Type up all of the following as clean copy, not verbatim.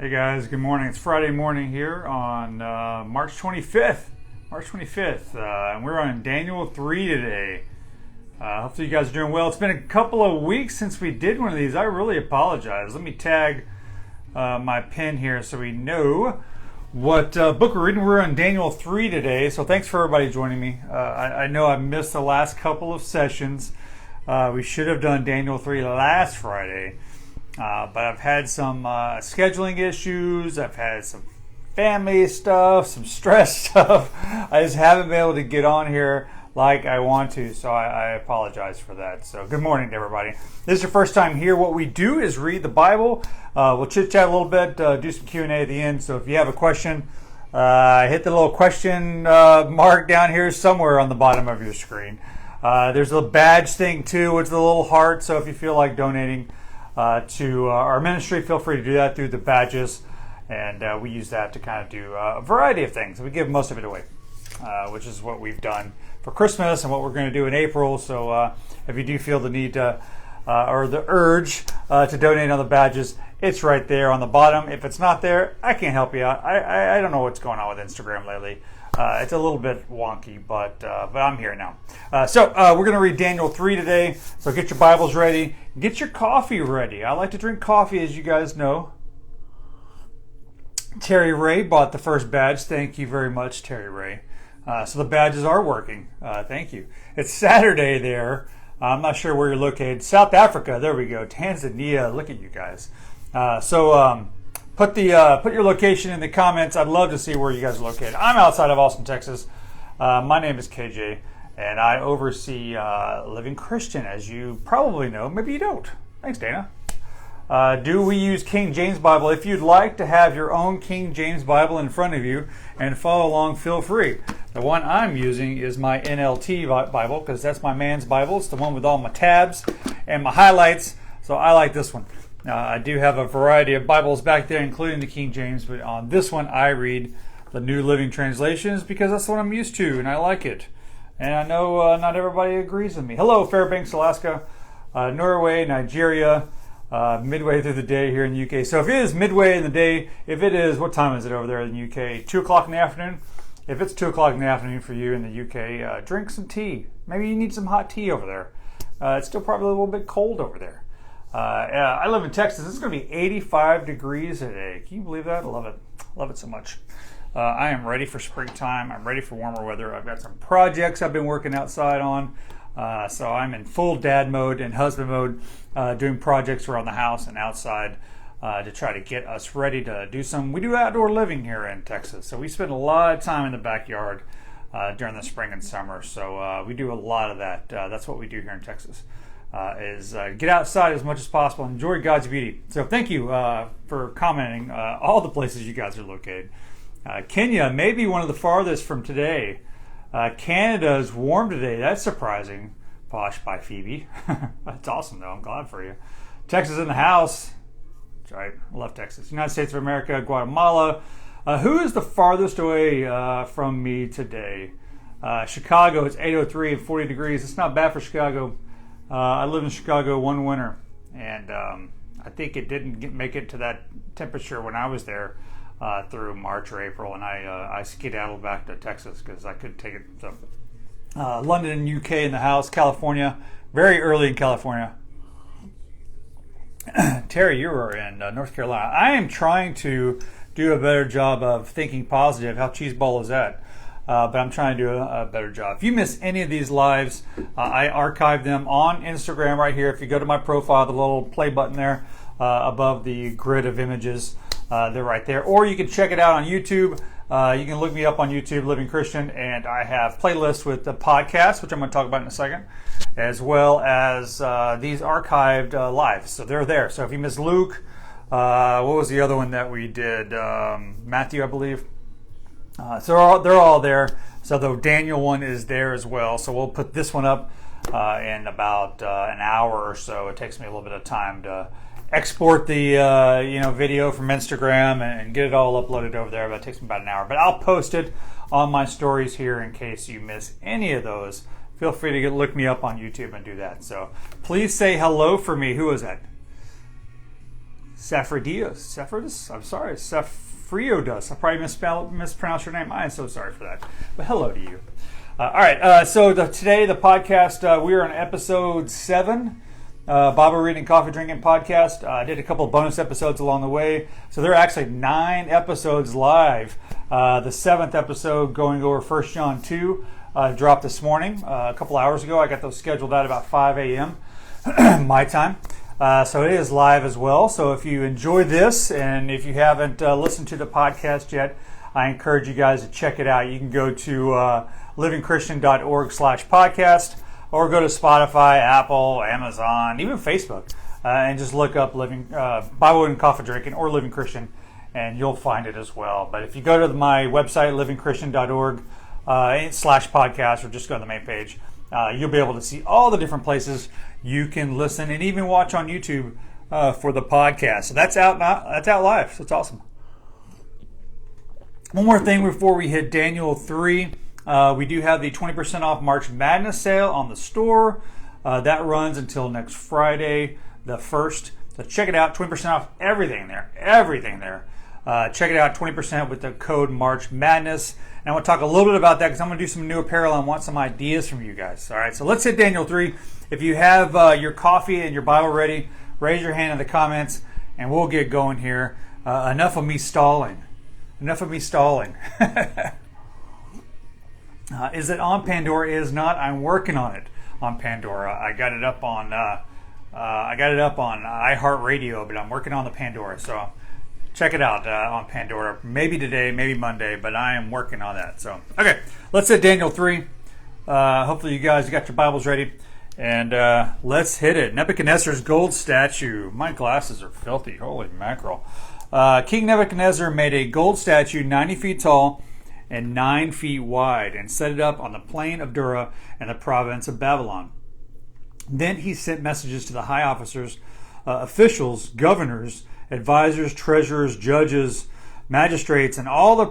Hey guys, good morning. It's Friday morning here on March 25th. And we're on Daniel 3 today. Hopefully you guys are doing well. It's been a couple of weeks since we did one of these. I really apologize. Let me tag my pen here so we know what book we're reading. We're on Daniel 3 today, so thanks for everybody joining me. I know I missed the last couple of sessions. We should have done Daniel 3 last Friday. But I've had some scheduling issues, I've had some family stuff, some stress stuff. I just haven't been able to get on here like I want to, so I apologize for that. So good morning to everybody. If this is your first time here, what we do is read the Bible. We'll chit-chat a little bit, do some Q&A at the end. So if you have a question, hit the little question mark down here somewhere on the bottom of your screen. There's a badge thing too, which is a little heart, so if you feel like donating to our ministry, feel free to do that through the badges, and we use that to kind of do a variety of things. We give most of it away, which is what we've done for Christmas and what we're going to do in April. So if you do feel the need to, or the urge to donate on the badges, it's right there on the bottom. If it's not there, I can't help you out. I don't know what's going on with Instagram lately. It's a little bit wonky, but I'm here now. So we're going to read Daniel 3 today. So get your Bibles ready. Get your coffee ready. I like to drink coffee, as you guys know. Terry Ray bought the first badge. Thank you very much, Terry Ray. So the badges are working. Thank you. It's Saturday there. I'm not sure where you're located. South Africa. There we go. Tanzania. Look at you guys. Put your location in the comments. I'd love to see where you guys are located. I'm outside of Austin, Texas. My name is KJ, and I oversee Living Christian, as you probably know. Maybe you don't. Thanks, Dana. Do we use King James Bible? If you'd like to have your own King James Bible in front of you and follow along, feel free. The one I'm using is my NLT Bible, because that's my man's Bible. It's the one with all my tabs and my highlights, so I like this one. I do have a variety of Bibles back there, including the King James, but on this one I read the New Living Translations because that's what I'm used to, and I like it. And I know not everybody agrees with me. Hello, Fairbanks, Alaska, Norway, Nigeria, midway through the day here in the UK. So if it is midway in the day, if it is, what time is it over there in the UK? 2 o'clock in the afternoon? If it's 2 o'clock in the afternoon for you in the UK, drink some tea. Maybe you need some hot tea over there. It's still probably a little bit cold over there. I live in Texas. It's going to be 85 degrees today. Can you believe that? I love it. Love it so much. I am ready for springtime. I'm ready for warmer weather. I've got some projects I've been working outside on. So I'm in full dad mode and husband mode, doing projects around the house and outside to try to get us ready to do some. We do outdoor living here in Texas. So we spend a lot of time in the backyard during the spring and summer. So we do a lot of that. That's what we do here in Texas. Is get outside as much as possible, enjoy God's beauty. So thank you for commenting all the places you guys are located. Kenya may be one of the farthest from today. Canada is warm today. That's surprising. Posh by Phoebe. That's awesome though. I'm glad for you. Texas in the house. That's right. I love Texas. United States of America, Guatemala. Who is the farthest away from me today? Chicago. It's 8:03 and 40 degrees. It's not bad for Chicago. I lived in Chicago one winter, and I think it didn't make it to that temperature when I was there through March or April, and I skedaddled back to Texas because I couldn't take it. So, London and UK in the house, California, very early in California. Terry, you were in North Carolina. I am trying to do a better job of thinking positive. How cheeseball is that? But I'm trying to do a better job. If you miss any of these lives, I archive them on Instagram right here. If you go to my profile, the little play button there above the grid of images, they're right there. Or you can check it out on YouTube. You can look me up on YouTube, Living Christian, and I have playlists with the podcast, which I'm going to talk about in a second, as well as these archived lives. So they're there. So if you miss Luke, what was the other one that we did? Matthew, I believe. So they're all there. So the Daniel one is there as well. So we'll put this one up in about an hour or so. It takes me a little bit of time to export the video from Instagram and get it all uploaded over there. But it takes me about an hour. But I'll post it on my stories here in case you miss any of those. Feel free to look me up on YouTube and do that. So please say hello for me. Who is that? Saphrodis. I'm sorry, Saphriodus. I probably mispronounced your name. I am so sorry for that. But hello to you. All right. So today the podcast, we are on episode 7. Bible reading, coffee drinking podcast. I did a couple of bonus episodes along the way. So there are actually 9 episodes live. The 7th episode going over 1 John 2 dropped this morning, a couple hours ago. I got those scheduled at about 5 a.m. my time. So it is live as well. So if you enjoy this and if you haven't listened to the podcast yet, I encourage you guys to check it out. You can go to livingchristian.org/podcast. Or go to Spotify, Apple, Amazon, even Facebook, and just look up Bible and Coffee Drinking or Living Christian, and you'll find it as well. But if you go to my website, livingchristian.org/podcast, or just go to the main page, you'll be able to see all the different places you can listen and even watch on YouTube for the podcast. So that's out now. That's out live. So it's awesome. One more thing before we hit Daniel 3. We do have the 20% off March Madness sale on the store. That runs until next Friday, the 1st. So check it out. 20% off everything there. Check it out. 20% with the code March Madness. And I want to talk a little bit about that because I'm going to do some new apparel and want some ideas from you guys. All right. So let's hit Daniel 3. If you have your coffee and your Bible ready, raise your hand in the comments and we'll get going here. Enough of me stalling. Is it on Pandora? It is not. I'm working on it on Pandora. I got it up on iHeartRadio, but I'm working on the Pandora. So check it out on Pandora. Maybe today, maybe Monday, but I am working on that. So okay, let's hit Daniel 3. Hopefully you guys got your Bibles ready, and let's hit it. Nebuchadnezzar's gold statue. My glasses are filthy. Holy mackerel! King Nebuchadnezzar made a gold statue 90 feet tall and 9 feet wide, and set it up on the plain of Dura in the province of Babylon. Then he sent messages to the high officers, officials, governors, advisors, treasurers, judges, magistrates, and all the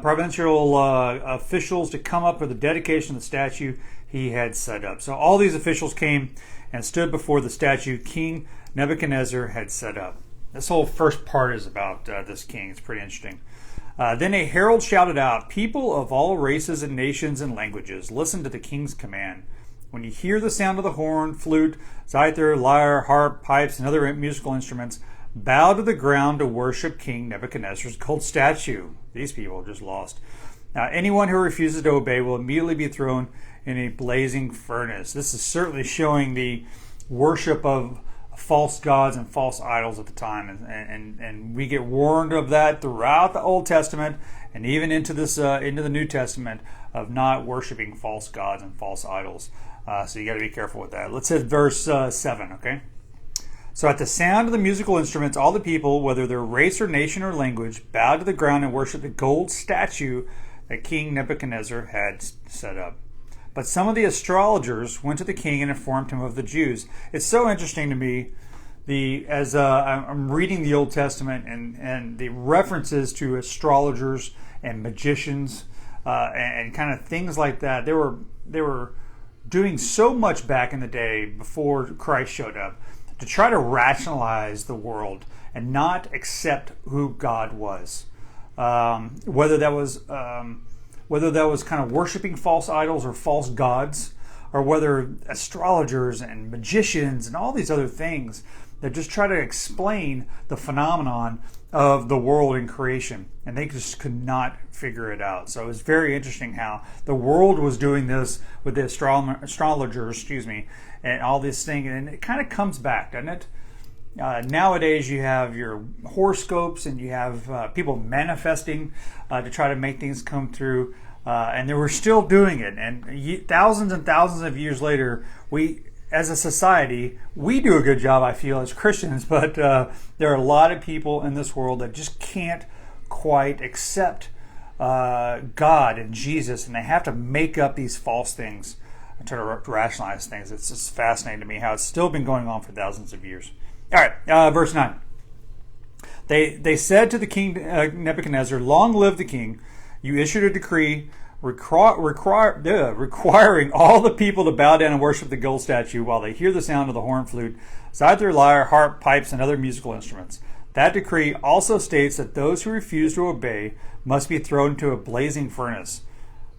provincial officials to come up for the dedication of the statue he had set up. So all these officials came and stood before the statue King Nebuchadnezzar had set up. This whole first part is about this king. It's pretty interesting. Then a herald shouted out, "People of all races and nations and languages, listen to the king's command. When you hear the sound of the horn, flute, zither, lyre, harp, pipes, and other musical instruments, bow to the ground to worship King Nebuchadnezzar's gold statue." These people are just lost. Now, anyone who refuses to obey will immediately be thrown in a blazing furnace. This is certainly showing the worship of false gods and false idols at the time, and we get warned of that throughout the Old Testament and even into the New Testament of not worshiping false gods and false idols. So you got to be careful with that. Let's hit verse 7. Okay. So at the sound of the musical instruments, all the people, whether their race or nation or language, bowed to the ground and worshipped the gold statue that King Nebuchadnezzar had set up. But some of the astrologers went to the king and informed him of the Jews. It's so interesting to me, as I'm reading the Old Testament and the references to astrologers and magicians and kind of things like that. They were doing so much back in the day before Christ showed up to try to rationalize the world and not accept who God was. Whether that was kind of worshiping false idols or false gods, or whether astrologers and magicians and all these other things that just try to explain the phenomenon of the world and creation, and they just could not figure it out. So it was very interesting how the world was doing this with the astrologers, and all this thing, and it kind of comes back, doesn't it? Nowadays you have your horoscopes and you have people manifesting to try to make things come through, and they were still doing it, and thousands and thousands of years later, we as a society, we do a good job, I feel, as Christians, but there are a lot of people in this world that just can't quite accept God and Jesus, and they have to make up these false things and try to rationalize things. It's just fascinating to me how it's still been going on for thousands of years. All right, verse 9. They said to the king Nebuchadnezzar, "Long live the king. You issued a decree requiring all the people to bow down and worship the gold statue while they hear the sound of the horn, flute, zither, lyre, harp, pipes, and other musical instruments. That decree also states that those who refuse to obey must be thrown into a blazing furnace.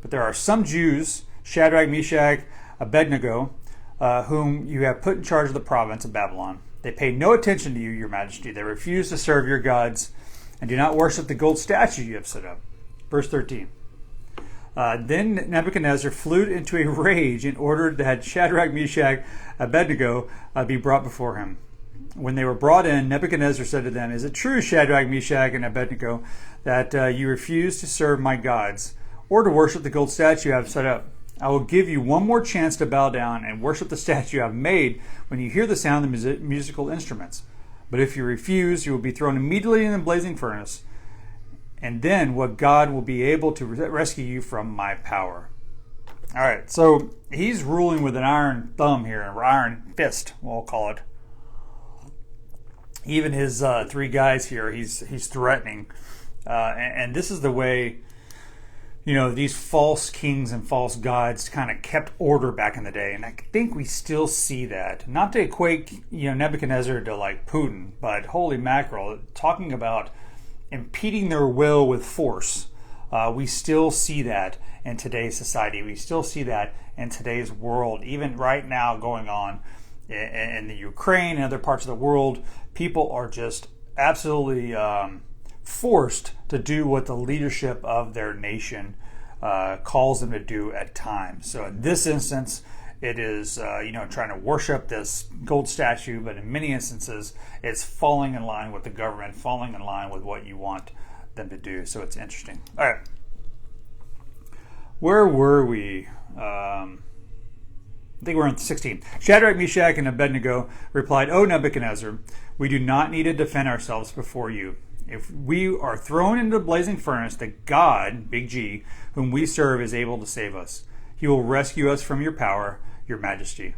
But there are some Jews, Shadrach, Meshach, Abednego, whom you have put in charge of the province of Babylon. They pay no attention to you, your majesty. They refuse to serve your gods and do not worship the gold statue you have set up. Verse 13. Then Nebuchadnezzar flew into a rage and ordered that Shadrach, Meshach, Abednego be brought before him. When they were brought in, Nebuchadnezzar said to them, "Is it true, Shadrach, Meshach, and Abednego, that you refuse to serve my gods or to worship the gold statue I have set up? I will give you one more chance to bow down and worship the statue I have made when you hear the sound of the musical instruments. But if you refuse, you will be thrown immediately in the blazing furnace. And then what God will be able to rescue you from my power." All right, so he's ruling with an iron thumb here, an iron fist, we'll call it. Even his three guys here, he's threatening. And this is the way, these false kings and false gods kind of kept order back in the day. And I think we still see that. Not to equate, Nebuchadnezzar to like Putin, but holy mackerel, talking about impeding their will with force. We still see that in today's society. We still see that in today's world. Even right now going on in the Ukraine and other parts of the world, people are just absolutely forced to do what the leadership of their nation calls them to do at times. So in this instance, it is trying to worship this gold statue, but in many instances, it's falling in line with the government, falling in line with what you want them to do. So it's interesting. All right, where were we? I think we're on 16. Shadrach, Meshach, and Abednego replied, "O Nebuchadnezzar, we do not need to defend ourselves before you. If we are thrown into the blazing furnace, the God, big G, whom we serve is able to save us. He will rescue us from your power, your majesty.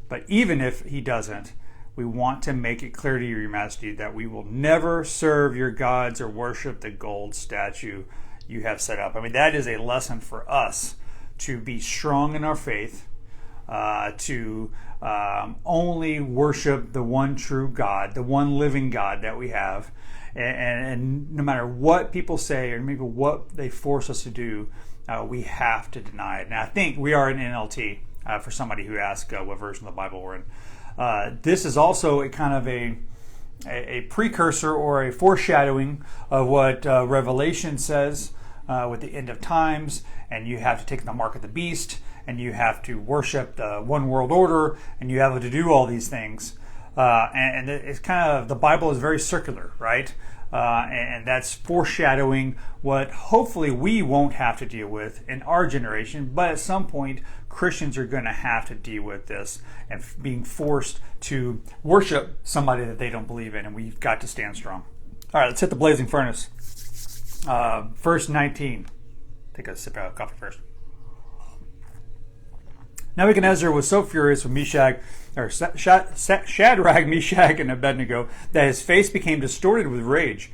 But even if he doesn't, we want to make it clear to you, your majesty, that we will never serve your gods or worship the gold statue you have set up." I mean, that is a lesson for us to be strong in our faith, to only worship the one true God, the one living God that we have. And no matter what people say or maybe what they force us to do, we have to deny it. Now, I think we are in NLT for somebody who asked what version of the Bible we're in. This is also a kind of a precursor or a foreshadowing of what Revelation says with the end of times, and you have to take the mark of the beast, and you have to worship the one world order, and you have to do all these things. And it's kind of, the Bible is very circular, right? And that's foreshadowing what hopefully we won't have to deal with in our generation, but at some point Christians are going to have to deal with this and being forced to worship somebody that they don't believe in, and we've got to stand strong. All right, let's hit the blazing furnace. Verse 19. Take a sip of coffee first. Nebuchadnezzar was so furious with Shadrach, Meshach, and Abednego that his face became distorted with rage.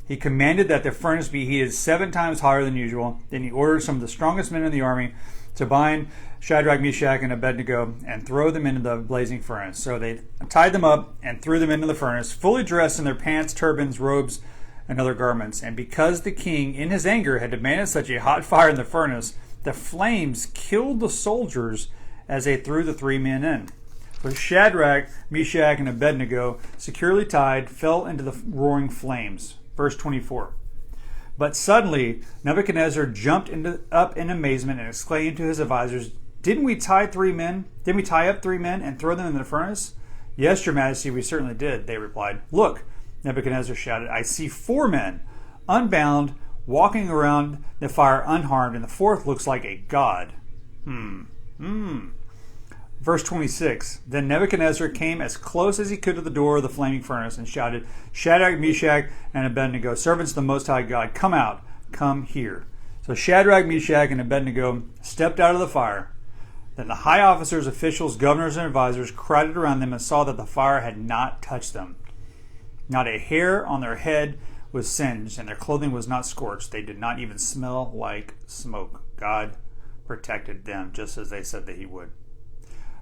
He commanded that the furnace be heated 7 times hotter than usual. Then he ordered some of the strongest men in the army to bind Shadrach, Meshach, and Abednego and throw them into the blazing furnace. So they tied them up and threw them into the furnace, fully dressed in their pants, turbans, robes, and other garments. And because the king, in his anger, had demanded such a hot fire in the furnace, the flames killed the soldiers as they threw the 3 men in. So Shadrach, Meshach, and Abednego, securely tied, fell into the roaring flames. Verse 24. But suddenly Nebuchadnezzar jumped up in amazement and exclaimed to his advisors, Didn't we tie up 3 men and throw them in the furnace?" "Yes, your majesty, we certainly did," they replied. "Look," Nebuchadnezzar shouted, "I see 4 men, unbound, walking around the fire unharmed, and the 4th looks like a god." Verse 26. Then Nebuchadnezzar came as close as he could to the door of the flaming furnace and shouted, "Shadrach, Meshach, and Abednego, servants of the Most High God, come out, come here." So Shadrach, Meshach, and Abednego stepped out of the fire. Then the high officers, officials, governors, and advisors crowded around them and saw that the fire had not touched them. Not a hair on their head was singed, and their clothing was not scorched. They did not even smell like smoke. God protected them, just as they said that he would.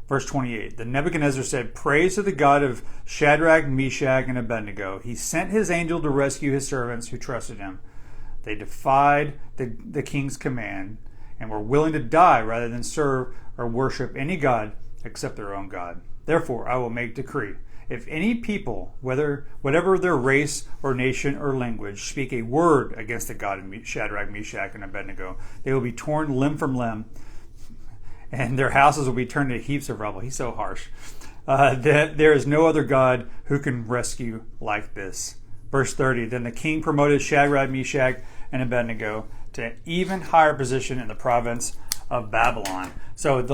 Verse 28, then Nebuchadnezzar said, praise to the God of Shadrach, Meshach, and Abednego. He sent his angel to rescue his servants who trusted him. They defied the king's command and were willing to die rather than serve or worship any god except their own God. Therefore, I will make decree. If any people, whatever their race or nation or language, speak a word against the God of Shadrach, Meshach, and Abednego, they will be torn limb from limb, and their houses will be turned to heaps of rubble. He's so harsh. There is no other God who can rescue like this. Verse 30, then the king promoted Shadrach, Meshach, and Abednego to an even higher position in the province of Babylon. So,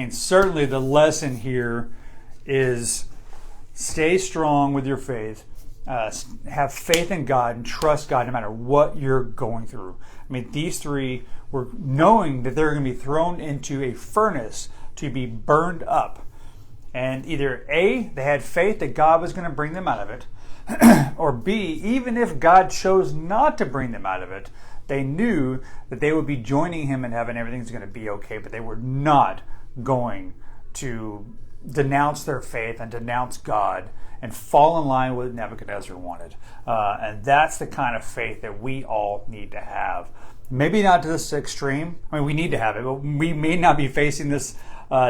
certainly the lesson here is stay strong with your faith. Have faith in God and trust God no matter what you're going through. These three were knowing that they're going to be thrown into a furnace to be burned up. And either A, they had faith that God was going to bring them out of it, or B, even if God chose not to bring them out of it, they knew that they would be joining him in heaven. Everything's going to be okay, but they were not going to denounce their faith and denounce God and fall in line with what Nebuchadnezzar wanted. And that's the kind of faith that we all need to have. Maybe not to this extreme. We need to have it, but we may not be facing this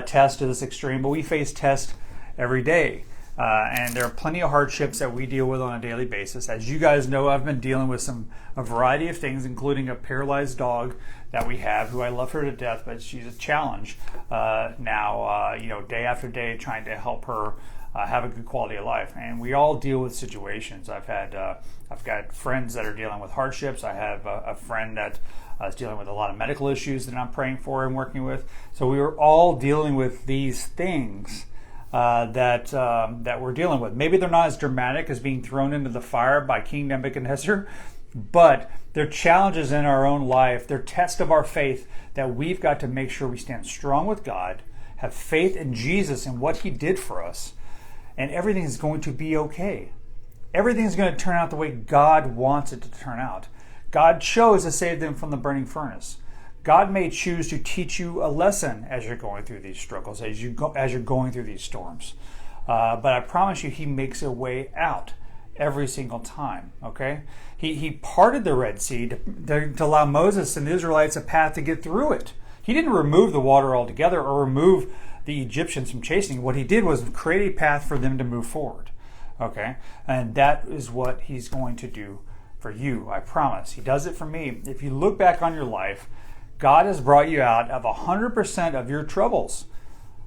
test to this extreme, but we face tests every day. And there are plenty of hardships that we deal with on a daily basis. As you guys know, I've been dealing with a variety of things, including a paralyzed dog that we have, who I love her to death, but she's a challenge now, day after day, trying to help her have a good quality of life. And we all deal with situations. I've got friends that are dealing with hardships. I have a friend that is dealing with a lot of medical issues that I'm praying for and working with. So we are all dealing with these things that we're dealing with. Maybe they're not as dramatic as being thrown into the fire by King Nebuchadnezzar, but they're challenges in our own life. They're tests of our faith that we've got to make sure we stand strong with God, have faith in Jesus and what he did for us, and everything is going to be okay. Everything is going to turn out the way God wants it to turn out. God chose to save them from the burning furnace. God may choose to teach you a lesson as you're going through these struggles, as you're going through these storms. But I promise you, he makes a way out every single time. Okay, he parted the Red Sea to allow Moses and the Israelites a path to get through it. He didn't remove the water altogether or remove the Egyptians from chasing. What he did was create a path for them to move forward. Okay, and that is what he's going to do for you. I promise. He does it for me. If you look back on your life, God has brought you out of 100% of your troubles.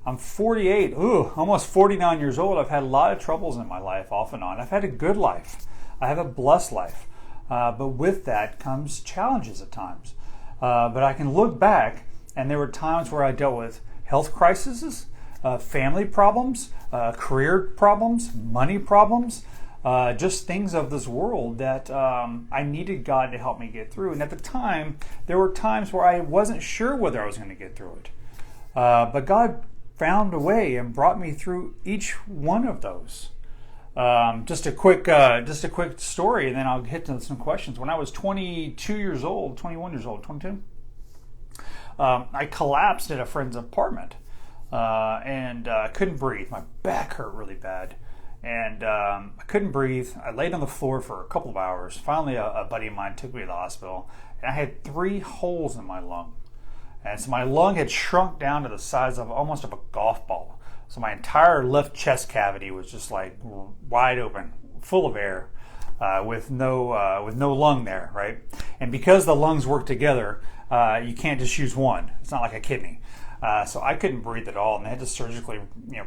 I'm 48, almost 49 years old. I've had a lot of troubles in my life, off and on. I've had a good life. I have a blessed life. But with that comes challenges at times. But I can look back, and there were times where I dealt with health crises, family problems, career problems, money problems, just things of this world that I needed God to help me get through. And at the time, there were times where I wasn't sure whether I was going to get through it. But God found a way and brought me through each one of those. Just a quick story, and then I'll hit to some questions. When I was 21 years old, 22, I collapsed at a friend's apartment, and I couldn't breathe. My back hurt really bad. And I couldn't breathe. I laid on the floor for a couple of hours. Finally, a buddy of mine took me to the hospital, and I had 3 holes in my lung. And so my lung had shrunk down to the size of almost of a golf ball. So my entire left chest cavity was just like wide open, full of air, with no lung there, right? And because the lungs work together, you can't just use one. It's not like a kidney. So I couldn't breathe at all, and they had to surgically,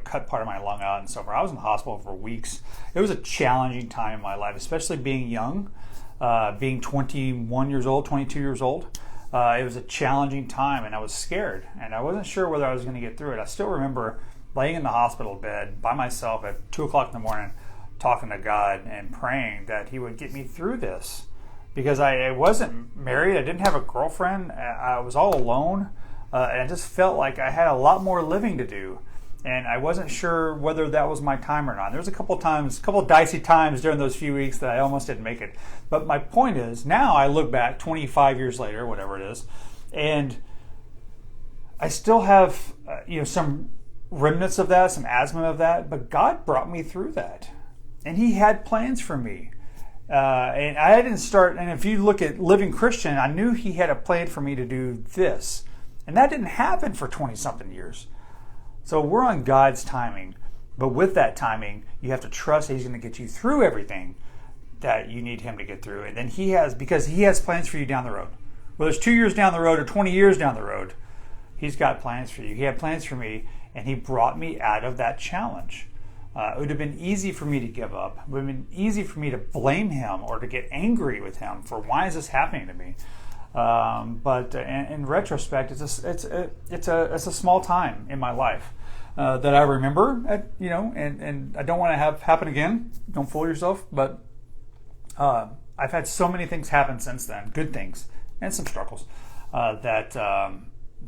cut part of my lung out and so forth. I was in the hospital for weeks. It was a challenging time in my life, especially being young, being 21 years old, 22 years old. It was a challenging time, and I was scared, and I wasn't sure whether I was going to get through it. I still remember laying in the hospital bed by myself at 2 o'clock in the morning, talking to God and praying that he would get me through this, because I wasn't married. I didn't have a girlfriend. I was all alone. And I just felt like I had a lot more living to do, and I wasn't sure whether that was my time or not. There was a couple of dicey times during those few weeks that I almost didn't make it. But my point is, now I look back 25 years later, whatever it is, and I still have some remnants of that, some asthma of that, but God brought me through that. And He had plans for me. And I didn't start, and if you look at Living Christian, I knew He had a plan for me to do this. And that didn't happen for 20-something years. So we're on God's timing. But with that timing, you have to trust that He's going to get you through everything that you need Him to get through. And then because He has plans for you down the road. Whether it's 2 years down the road or 20 years down the road, He's got plans for you. He had plans for me, and He brought me out of that challenge. It would have been easy for me to give up. It would have been easy for me to blame Him or to get angry with Him for why is this happening to me. But in retrospect, it's a small time in my life that I remember, and I don't want to have happen again. Don't fool yourself. But I've had so many things happen since then, good things and some struggles, that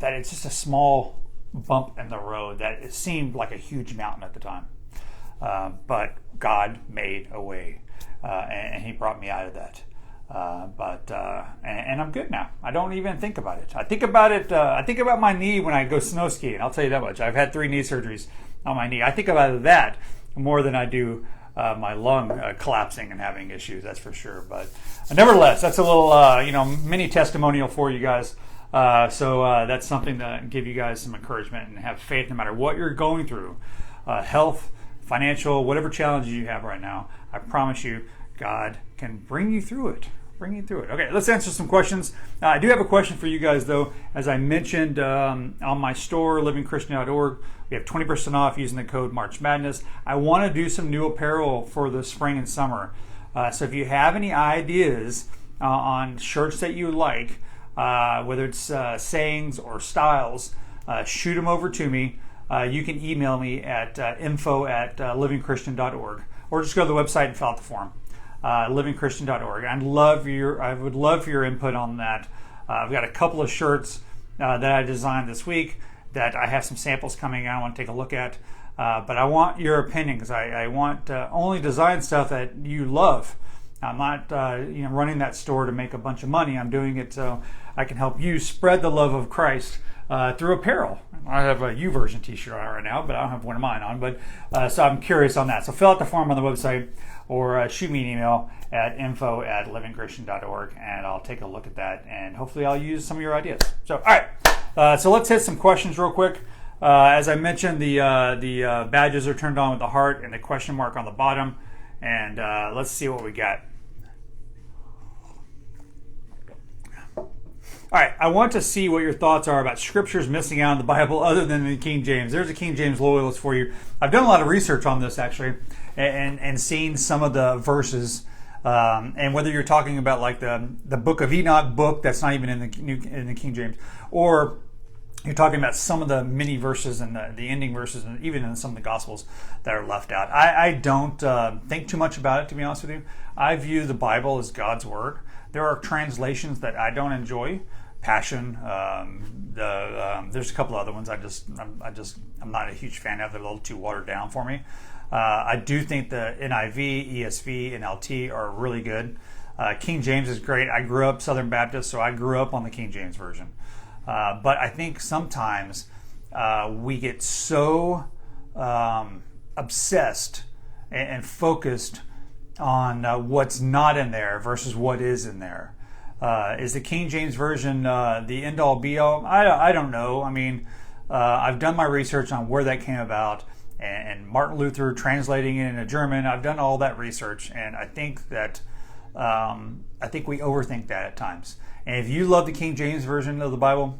it's just a small bump in the road that it seemed like a huge mountain at the time. But God made a way, and He brought me out of that. And I'm good now. I don't even think about it. I think about it. I think about my knee when I go snow skiing. I'll tell you that much. I've had 3 knee surgeries on my knee. I think about that more than I do my lung collapsing and having issues. That's for sure. But nevertheless, that's a little mini testimonial for you guys. So that's something to give you guys some encouragement and have faith no matter what you're going through, health, financial, whatever challenges you have right now. I promise you, God can bring you through it. Okay, let's answer some questions. I do have a question for you guys, though. As I mentioned on my store, livingchristian.org, we have 20% off using the code March Madness. I want to do some new apparel for the spring and summer. So if you have any ideas on shirts that you like, whether it's sayings or styles, shoot them over to me. You can email me at info@livingchristian.org, or just go to the website and fill out the form. livingchristian.org. I would love for your input on that. I've got a couple of shirts that I designed this week that I have some samples coming out I want to take a look at. But I want your opinion, because I want only design stuff that you love. I'm not running that store to make a bunch of money. I'm doing it so I can help you spread the love of Christ through apparel. I have a YouVersion t-shirt on right now, but I don't have one of mine on. But so I'm curious on that. So fill out the form on the website, or shoot me an email at info@livingchristian.org, and I'll take a look at that, and hopefully I'll use some of your ideas. So all right, so let's hit some questions real quick. As I mentioned, the badges are turned on with the heart and the question mark on the bottom, and let's see what we got. All right, I want to see what your thoughts are about scriptures missing out in the Bible other than the King James. There's a King James loyalist for you. I've done a lot of research on this, actually, and seen some of the verses. And whether you're talking about like the Book of Enoch book that's not even in the King James, or you're talking about some of the mini verses and the ending verses, and even in some of the Gospels that are left out. I don't think too much about it, to be honest with you. I view the Bible as God's Word. There are translations that I don't enjoy. Passion. There's a couple other ones I'm not a huge fan of. They're a little too watered down for me. I do think the NIV, ESV, and LT are really good. King James is great. I grew up Southern Baptist, so I grew up on the King James version. But I think sometimes we get so obsessed and focused on what's not in there versus what is in there. Is the King James version the end-all be-all? I don't know. I mean, I've done my research on where that came about, and Martin Luther translating it into German. I've done all that research, and I think that we overthink that at times. And if you love the King James version of the Bible,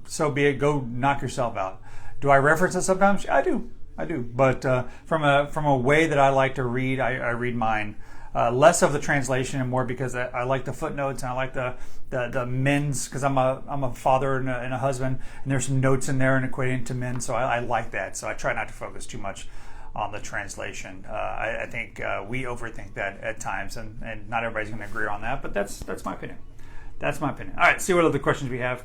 so be it. Go knock yourself out. Do I reference it sometimes? I do. But from a way that I like to read, I read mine. Less of the translation and more because I like the footnotes, and I like the men's, because I'm a father and a husband, and there's some notes in there and equating to men, so I like that. So I try not to focus too much on the translation. I think we overthink that at times, and not everybody's going to agree on that, but that's my opinion. That's my opinion. All right, see what other questions we have.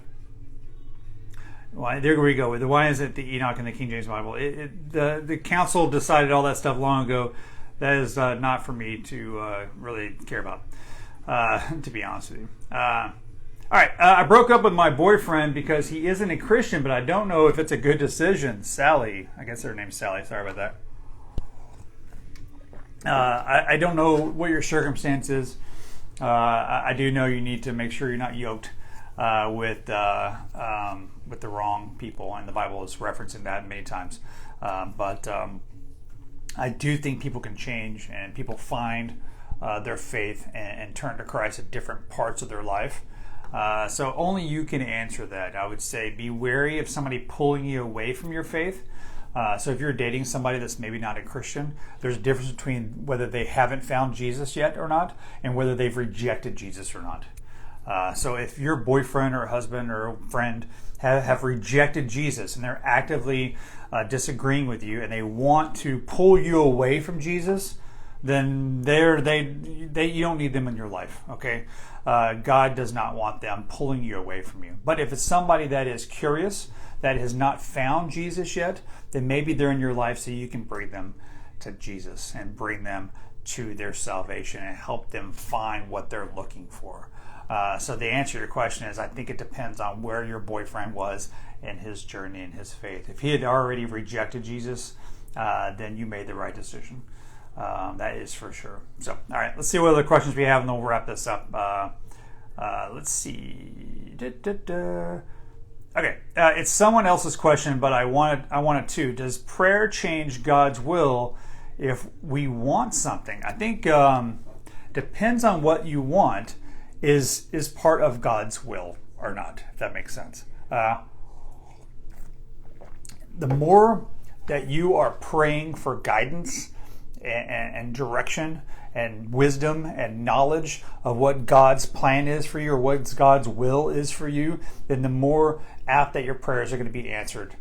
Why, there we go. Why is it the Enoch and the King James Bible? The council decided all that stuff long ago. That is not for me to really care about, to be honest with you. All right, I broke up with my boyfriend because he isn't a Christian, but I don't know if it's a good decision. Sally, I guess her name's Sally. Sorry about that. I don't know what your circumstance is. I do know you need to make sure you're not yoked with the wrong people, and the Bible is referencing that many times. But I do think people can change, and people find their faith and turn to Christ at different parts of their life. So only you can answer that. I would say be wary of somebody pulling you away from your faith. So if you're dating somebody that's maybe not a Christian, there's a difference between whether they haven't found Jesus yet or not, and whether they've rejected Jesus or not. So if your boyfriend or husband or friend have rejected Jesus and they're actively disagreeing with you and they want to pull you away from Jesus, then you don't need them in your life, okay? God does not want them pulling you away from you. But if it's somebody that is curious, that has not found Jesus yet, then maybe they're in your life so you can bring them to Jesus and bring them to their salvation and help them find what they're looking for. So the answer to your question is, I think it depends on where your boyfriend was in his journey and his faith. If he had already rejected Jesus, then you made the right decision. That is for sure. So, all right, let's see what other questions we have, and then we'll wrap this up. Let's see. Okay, it's someone else's question, but I wanted to. Does prayer change God's will if we want something? I think depends on what you want is part of God's will or not, if that makes sense. The more that you are praying for guidance and direction and wisdom and knowledge of what God's plan is for you or what God's will is for you, then the more apt that your prayers are going to be answered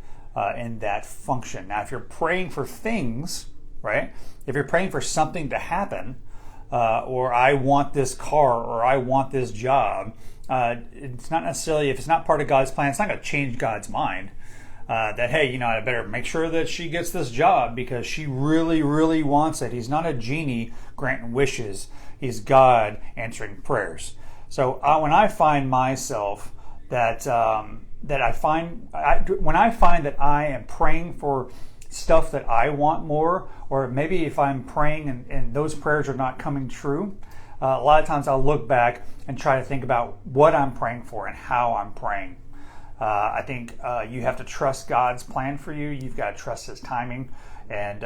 in that function. Now, if you're praying for things, right? If you're praying for something to happen, or I want this car, or I want this job, it's not necessarily, if it's not part of God's plan, it's not going to change God's mind. That, hey, I better make sure that she gets this job because she really, really wants it. He's not a genie granting wishes. He's God answering prayers. So when I find myself when I find that I am praying for stuff that I want more, or maybe if I'm praying and those prayers are not coming true, a lot of times I'll look back and try to think about what I'm praying for and how I'm praying. I think you have to trust God's plan for you. You've got to trust His timing, and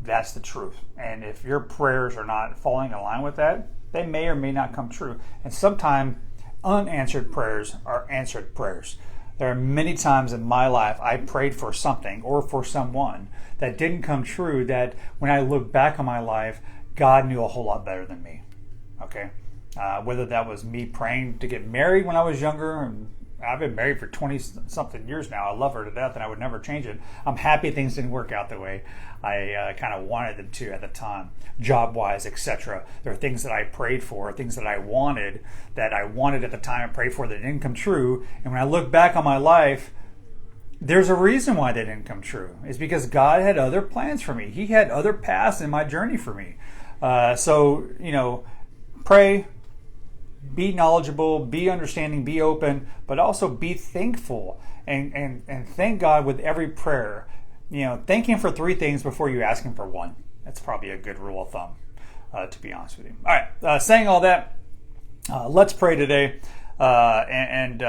that's the truth. And if your prayers are not falling in line with that, they may or may not come true. And sometimes unanswered prayers are answered prayers. There are many times in my life I prayed for something or for someone that didn't come true, that when I look back on my life, God knew a whole lot better than me. Okay? Whether that was me praying to get married when I was younger, and I've been married for 20-something years now. I love her to death, and I would never change it. I'm happy things didn't work out the way I kind of wanted them to at the time, job-wise, etc. There are things that I prayed for, things that I wanted at the time and prayed for that didn't come true. And when I look back on my life, there's a reason why they didn't come true. It's because God had other plans for me. He had other paths in my journey for me. So, pray. Be knowledgeable, be understanding, be open, but also be thankful and thank God with every prayer. Thank Him for 3 things before you ask Him for 1. That's probably a good rule of thumb, to be honest with you. All right, saying all that, let's pray today, and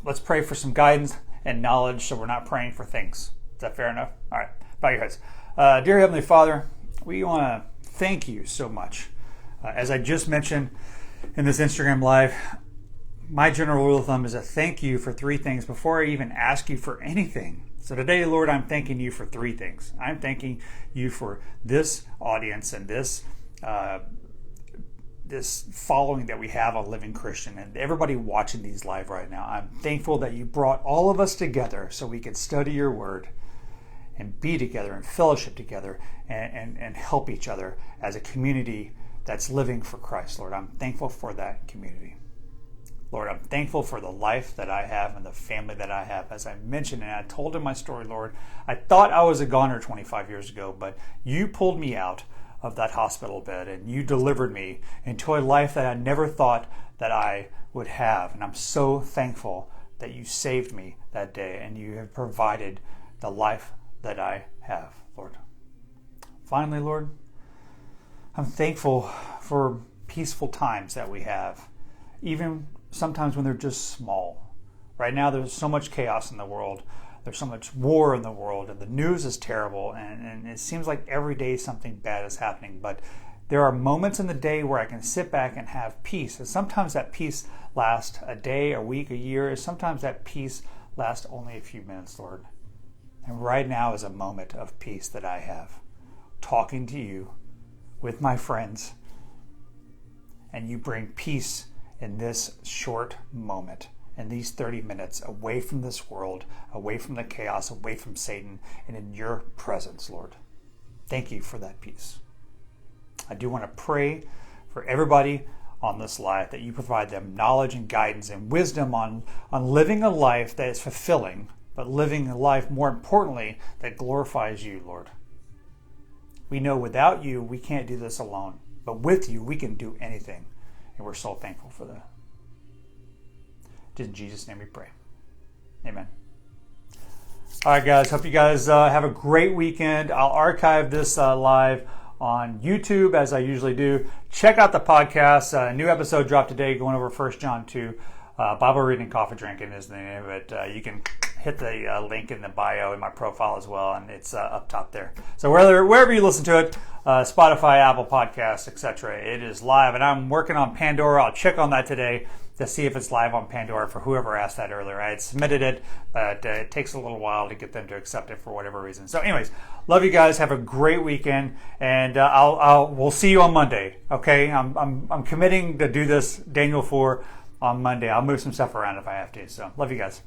let's pray for some guidance and knowledge so we're not praying for things. Is that fair enough? All right, bow your heads. Dear Heavenly Father, we want to thank You so much. As I just mentioned, in this Instagram live, my general rule of thumb is to thank You for 3 things before I even ask You for anything. So today, Lord, I'm thanking You for 3 things. I'm thanking You for this audience and this following that we have on Living Christian and everybody watching these live right now. I'm thankful that You brought all of us together so we could study Your Word and be together and fellowship together and help each other as a community that's living for Christ, Lord. I'm thankful for that community. Lord, I'm thankful for the life that I have and the family that I have. As I mentioned and I told in my story, Lord, I thought I was a goner 25 years ago, but You pulled me out of that hospital bed, and you delivered me into a life that I never thought that I would have. And I'm so thankful that you saved me that day and you have provided the life that I have, Lord. Finally, Lord, I'm thankful for peaceful times that we have, even sometimes when they're just small. Right now, there's so much chaos in the world. There's so much war in the world, and the news is terrible, and it seems like every day something bad is happening. But there are moments in the day where I can sit back and have peace. And sometimes that peace lasts a day, a week, a year. And sometimes that peace lasts only a few minutes, Lord. And right now is a moment of peace that I have, talking to you with my friends. And you bring peace in this short moment, in these 30 minutes, away from this world, away from the chaos, away from Satan, and in your presence, Lord. Thank you for that peace. I do want to pray for everybody on this life that you provide them knowledge and guidance and wisdom on living a life that is fulfilling, but living a life, more importantly, that glorifies you, Lord. We know without you, we can't do this alone, but with you, we can do anything, and we're so thankful for that. In Jesus' name we pray. Amen. All right, guys. Hope you guys have a great weekend. I'll archive this live on YouTube as I usually do. Check out the podcast. A new episode dropped today going over 1 John 2. Bible reading, coffee drinking is the name of it. You can hit the link in the bio in my profile as well, and it's up top there. So wherever you listen to it, Spotify, Apple Podcasts, etc., it is live. And I'm working on Pandora. I'll check on that today to see if it's live on Pandora for whoever asked that earlier. I had submitted it, but it takes a little while to get them to accept it for whatever reason. So anyways, love you guys. Have a great weekend, and we'll see you on Monday. Okay, I'm committing to do this Daniel 4 on Monday. I'll move some stuff around if I have to. So love you guys.